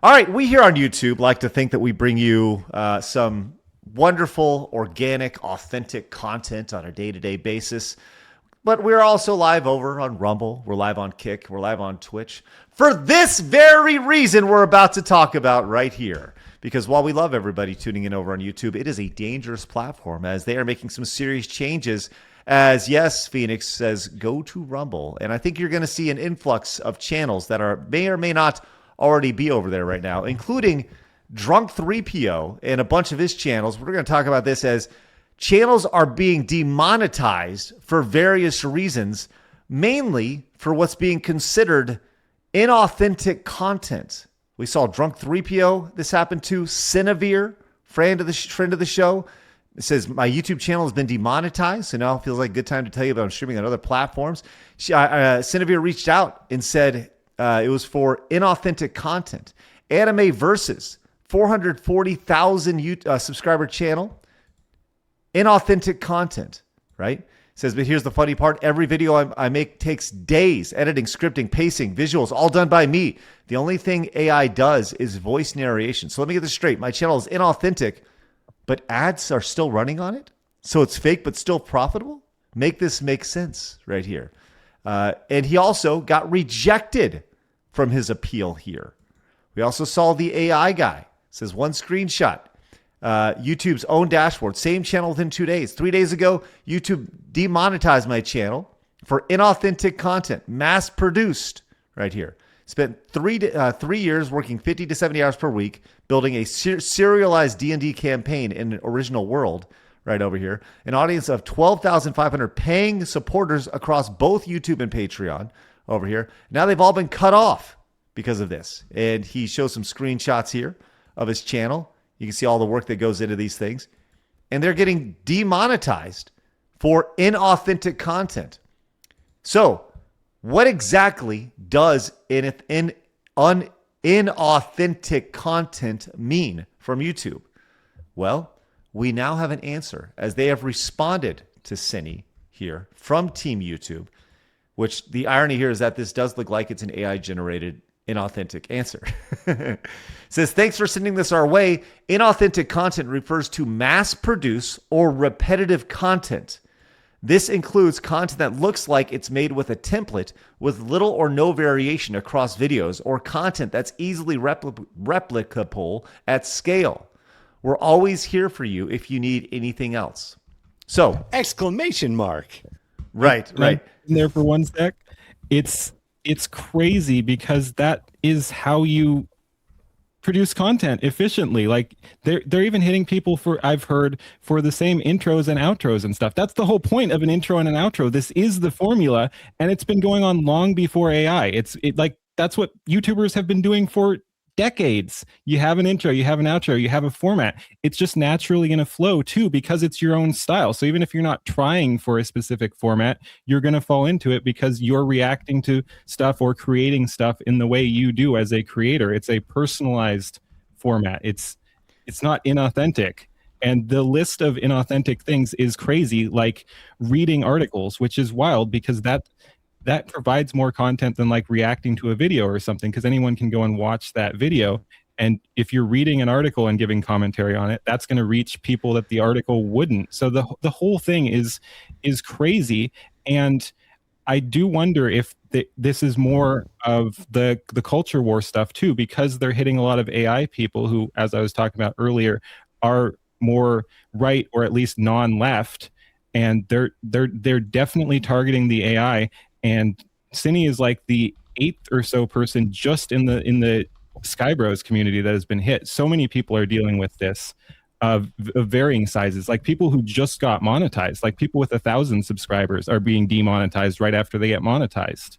All right, we here on YouTube like to think that we bring you some wonderful, organic, authentic content on a day-to-day basis. But we're also live over on Rumble. We're live on Kick. We're live on Twitch for this very reason we're about to talk about right here. Because while we love everybody tuning in over on YouTube, it is a dangerous platform as they are making some serious changes. As yes, Phoenix says, go to Rumble. And I think you're going to see an influx of channels that may or may not already be over there right now, including Drunk 3PO and a bunch of his channels. We're going to talk about this as channels are being demonetized for various reasons, mainly for what's being considered inauthentic content. We saw Drunk 3PO. This happened to Siniviere, friend of the show. It says, my YouTube channel has been demonetized, so now it feels like a good time to tell you about I'm streaming on other platforms. Siniviere reached out and said it was for inauthentic content. Anime Versus, 440,000 subscriber channel. Inauthentic content, right? It says, but here's the funny part. Every video I make takes days. Editing, scripting, pacing, visuals, all done by me. The only thing AI does is voice narration. So let me get this straight. My channel is inauthentic, but ads are still running on it? So it's fake but still profitable? Make this make sense right here. And he also got rejected from his appeal here. We also saw the AI guy. It says one screenshot. YouTube's own dashboard. Same channel within 2 days. 3 days ago, YouTube demonetized my channel for inauthentic content. Mass-produced right here. Spent 3 years working 50 to 70 hours per week building a serialized D&D campaign in an original world right over here. An audience of 12,500 paying supporters across both YouTube and Patreon over here. Now they've all been cut off because of this. And he shows some screenshots here of his channel. You can see all the work that goes into these things. And they're getting demonetized for inauthentic content. So what exactly does inauthentic content mean from YouTube? Well, we now have an answer as they have responded to Cine here from Team YouTube, which the irony here is that this does look like it's an AI-generated inauthentic answer. It says, thanks for sending this our way. Inauthentic content refers to mass-produced or repetitive content. This includes content that looks like it's made with a template with little or no variation across videos, or content that's easily replicable at scale. We're always here for you if you need anything else. So, exclamation mark. Right. In there for one sec. It's crazy because that is how you produce content efficiently. Like they're even hitting people for, I've heard, for the same intros and outros and stuff. That's the whole point of an intro and an outro. This is the formula, and it's been going on long before AI. That's what YouTubers have been doing for decades. You have an intro, you have an outro, you have a format. It's just naturally going to flow too, because it's your own style. So even if you're not trying for a specific format, you're going to fall into it because you're reacting to stuff or creating stuff in the way you do as a creator. It's a personalized format. It's not inauthentic. And the list of inauthentic things is crazy, like reading articles, which is wild because that provides more content than like reacting to a video or something, because anyone can go and watch that video. And if you're reading an article and giving commentary on it, that's going to reach people that the article wouldn't. So the whole thing is crazy. And I do wonder if this is more of the culture war stuff too, because they're hitting a lot of AI people who, as I was talking about earlier, are more right or at least non-left, and they're definitely targeting the AI. And Cine is like the 8th or so person just in the Skybros community that has been hit. So many people are dealing with this of varying sizes, like people who just got monetized, like people with 1,000 subscribers are being demonetized right after they get monetized.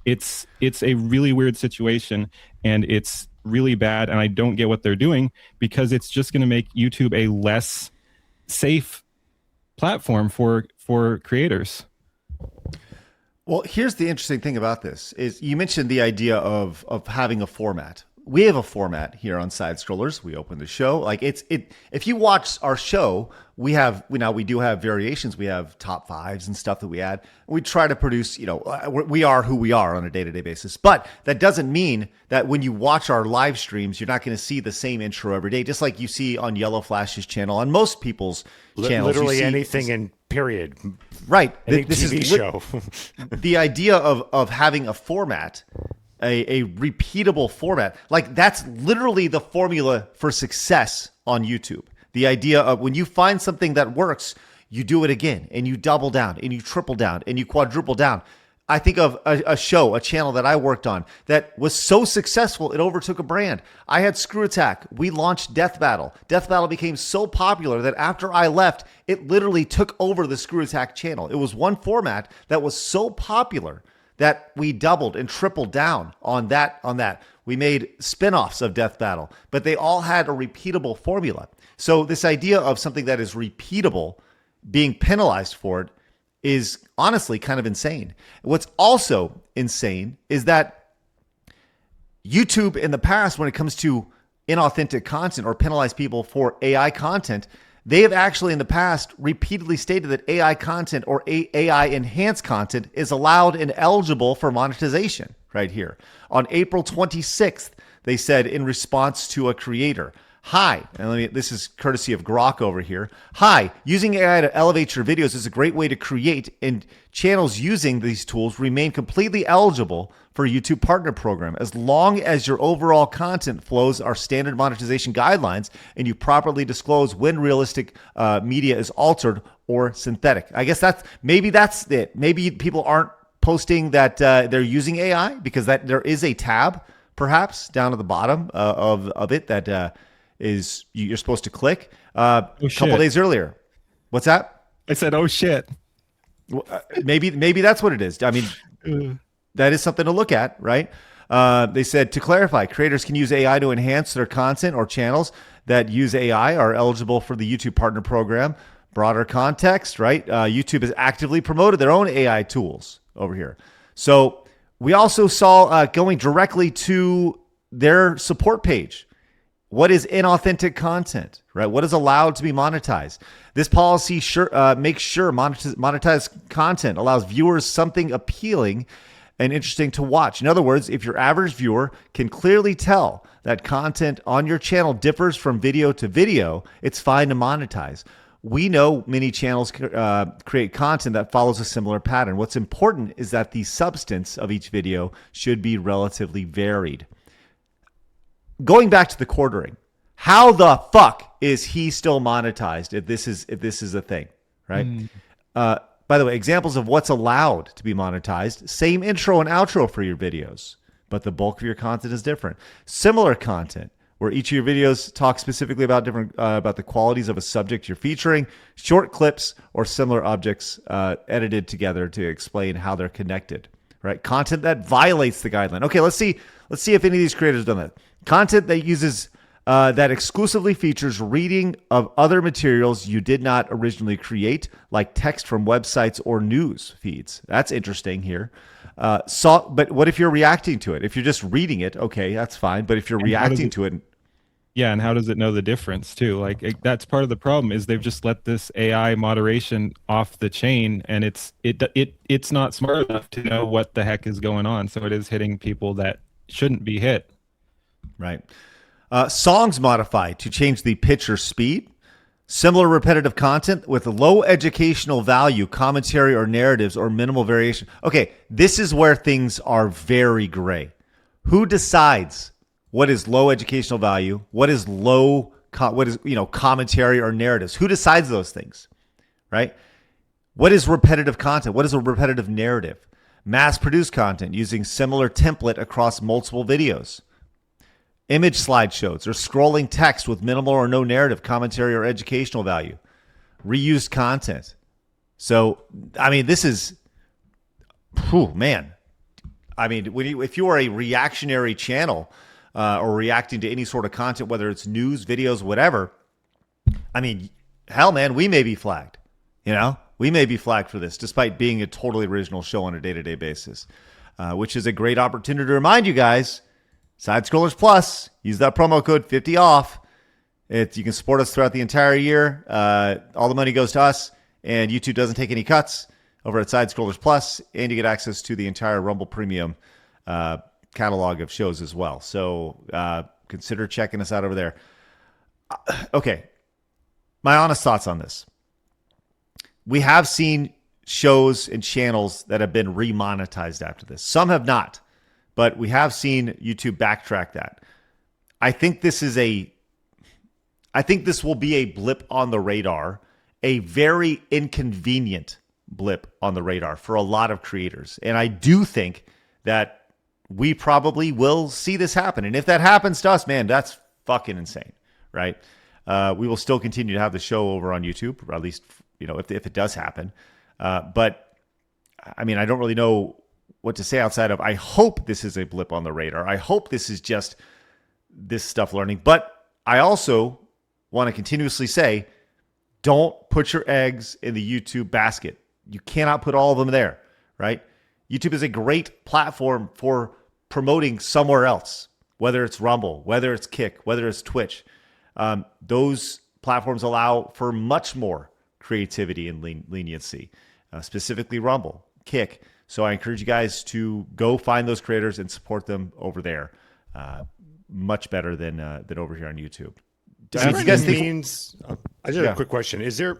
It's a really weird situation, and it's really bad, and I don't get what they're doing, because it's just going to make YouTube a less safe platform for creators. Well, here's the interesting thing about this is you mentioned the idea of having a format. we have a format here on Side Scrollers. We open the show like if you watch our show, we do have variations. We have top fives and stuff that we add. We try to produce, we are who we are on a day-to-day basis. But that doesn't mean that when you watch our live streams, you're not going to see the same intro every day, just like you see on Yellow Flash's channel, on most people's channels. Literally anything in period. Right. Any This TV is show. the idea of having a format, a repeatable format. Like that's literally the formula for success on YouTube. The idea of when you find something that works, you do it again and you double down and you triple down and you quadruple down. I think of a channel that I worked on that was so successful, it overtook a brand. I had Screw Attack. We launched Death Battle. Death Battle became so popular that after I left, it literally took over the Screw Attack channel. It was one format that was so popular that we doubled and tripled down on that. We made spin-offs of Death Battle, but they all had a repeatable formula. So this idea of something that is repeatable being penalized for it is honestly kind of insane. What's also insane is that YouTube in the past, when it comes to inauthentic content or penalize people for AI content, they have actually in the past repeatedly stated that AI content or AI enhanced content is allowed and eligible for monetization right here. On April 26th, they said in response to a creator, "Hi," and this is courtesy of Grok over here. "Hi, using AI to elevate your videos is a great way to create, and channels using these tools remain completely eligible for YouTube Partner Program as long as your overall content flows our standard monetization guidelines and you properly disclose when realistic media is altered or synthetic." I guess that's it. Maybe people aren't posting that they're using AI because that there is a tab perhaps down at the bottom of it that is you're supposed to click a couple days earlier. What's that? I said, "Oh shit." Maybe that's what it is. I mean, that is something to look at, right? They said, to clarify, creators can use AI to enhance their content, or channels that use AI are eligible for the YouTube Partner Program. Broader context, right? YouTube has actively promoted their own AI tools over here. So we also saw going directly to their support page. What is inauthentic content, right? What is allowed to be monetized? This policy makes sure monetized content allows viewers something appealing and interesting to watch. In other words, if your average viewer can clearly tell that content on your channel differs from video to video, it's fine to monetize. We know many channels create content that follows a similar pattern. What's important is that the substance of each video should be relatively varied. Going back to the quartering, how the fuck is he still monetized if this is a thing, right? By the way, examples of what's allowed to be monetized: same intro and outro for your videos, but the bulk of your content is different. Similar content where each of your videos talk specifically about about the qualities of a subject you're featuring. Short clips or similar objects edited together to explain how they're connected, right? Content that violates the guideline. Okay, let's see if any of these creators have done that. Content that uses that exclusively features reading of other materials you did not originally create, like text from websites or news feeds. That's interesting here. But what if you're reacting to it? If you're just reading it, okay, that's fine. But if you're reacting to it, yeah, and how does it know the difference too? Like that's part of the problem is they've just let this AI moderation off the chain, and it's not smart enough to know what the heck is going on. So it is hitting people that shouldn't be hit. Right. Songs modified to change the pitch or speed. Similar repetitive content with low educational value, commentary or narratives, or minimal variation. Okay, this is where things are very gray. Who decides what is low educational value? What is commentary or narratives? Who decides those things, right? What is repetitive content? What is a repetitive narrative? Mass-produced content using similar template across multiple videos. Image slideshows or scrolling text with minimal or no narrative, commentary, or educational value. Reused content. So, I mean, this is, man. I mean, if you are a reactionary channel or reacting to any sort of content, whether it's news, videos, whatever, I mean, hell, man, we may be flagged. We may be flagged for this, despite being a totally original show on a day-to-day basis, which is a great opportunity to remind you guys, Side Scrollers Plus. Use that promo code 50 off. You can support us throughout the entire year. All the money goes to us, and YouTube doesn't take any cuts over at Side Scrollers Plus, and you get access to the entire Rumble Premium catalog of shows as well. So consider checking us out over there. Okay, my honest thoughts on this. We have seen shows and channels that have been remonetized after this. Some have not, but we have seen YouTube backtrack that. I think this will be a blip on the radar, a very inconvenient blip on the radar for a lot of creators. And I do think that we probably will see this happen. And if that happens to us, man, that's fucking insane, right? We will still continue to have the show over on YouTube, or at least, if it does happen. But I mean, I don't really know what to say outside of, I hope this is a blip on the radar. I hope this is just this stuff learning. But I also want to continuously say, don't put your eggs in the YouTube basket. You cannot put all of them there, right? YouTube is a great platform for promoting somewhere else, whether it's Rumble, whether it's Kick, whether it's Twitch. Those platforms allow for much more creativity and leniency, specifically Rumble, Kick. So I encourage you guys to go find those creators and support them over there. Much better than over here on YouTube. I just have a quick question. Is there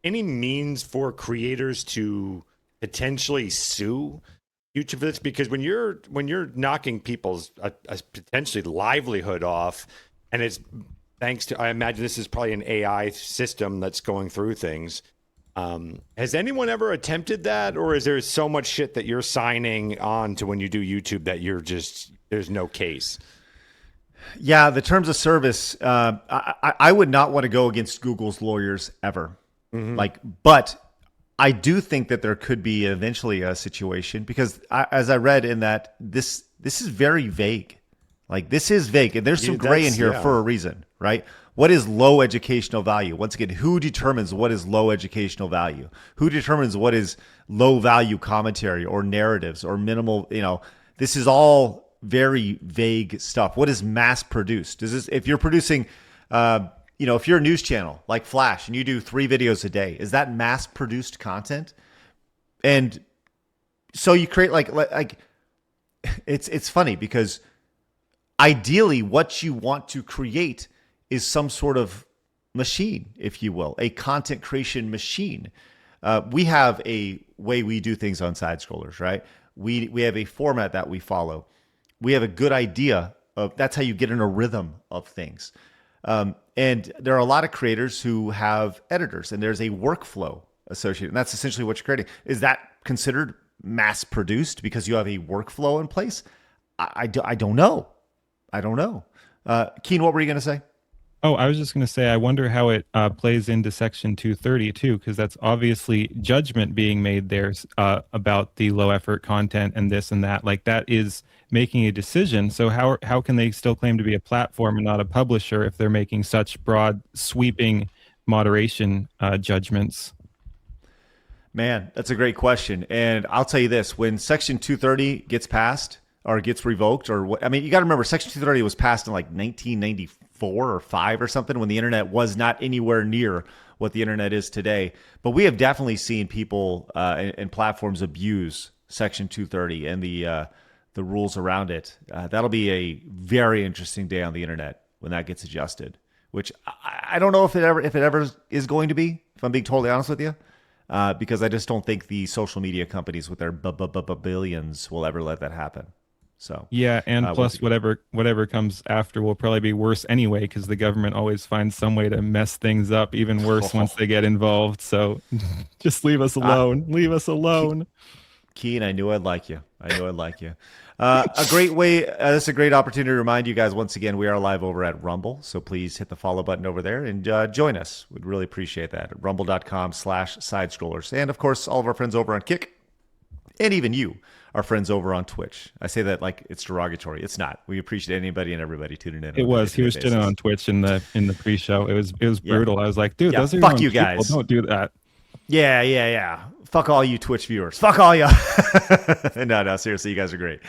any means for creators to potentially sue YouTube for this? Because when you're knocking people's potentially livelihood off, and it's thanks to, I imagine this is probably an AI system that's going through things. Has anyone ever attempted that, or is there so much shit that you're signing on to when you do YouTube that there's no case? Yeah, the terms of service, I would not want to go against Google's lawyers ever. But I do think that there could be eventually a situation, because as I read in that, this is very vague. Like, this is vague, and there's some gray in here for a reason, right? What is low educational value? Once again, who determines what is low educational value? Who determines what is low value commentary or narratives or minimal, this is all very vague stuff. What is mass produced? If you're producing, if you're a news channel like Flash and you do 3 videos a day, is that mass produced content? And so you create like it's funny, because ideally what you want to create is some sort of machine, if you will, a content creation machine. We have a way we do things on Side Scrollers, right? We have a format that we follow. We have a good idea of, that's how you get in a rhythm of things. And there are a lot of creators who have editors, and there's a workflow associated. And that's essentially what you're creating. Is that considered mass produced because you have a workflow in place? I don't know. I don't know. Keen, what were you going to say? Oh, I was just going to say, I wonder how it plays into Section 230 too, because that's obviously judgment being made there about the low effort content and this and that. Like, that is making a decision. So how can they still claim to be a platform and not a publisher if they're making such broad, sweeping moderation judgments? Man, that's a great question. And I'll tell you this, when Section 230 gets passed or gets revoked, or what, I mean, you got to remember, Section 230 was passed in like 1994 or 5 or something, when the internet was not anywhere near what the internet is today. But we have definitely seen people and platforms abuse Section 230 and the rules around it. That'll be a very interesting day on the internet when that gets adjusted, which I don't know if it ever is going to be, if I'm being totally honest with you. Because I just don't think the social media companies with their billions will ever let that happen. So yeah, and plus whatever comes after will probably be worse anyway, because the government always finds some way to mess things up even worse once they get involved. So just leave us alone. Leave us alone. Keen, I knew I'd like you. A great way. This is a great opportunity to remind you guys once again, we are live over at Rumble. So please hit the follow button over there and join us. We'd really appreciate that at rumble.com/sidescrollers. And of course, all of our friends over on Kick, and even you, our friends over on Twitch. I say that like it's derogatory. It's not. We appreciate anybody and everybody tuning in. He was tuning on Twitch in the pre-show. It was brutal. I was like, dude, those are fuck your you people. guys. Don't do that. Yeah. Fuck all you Twitch viewers. Fuck all y'all. No, seriously, you guys are great.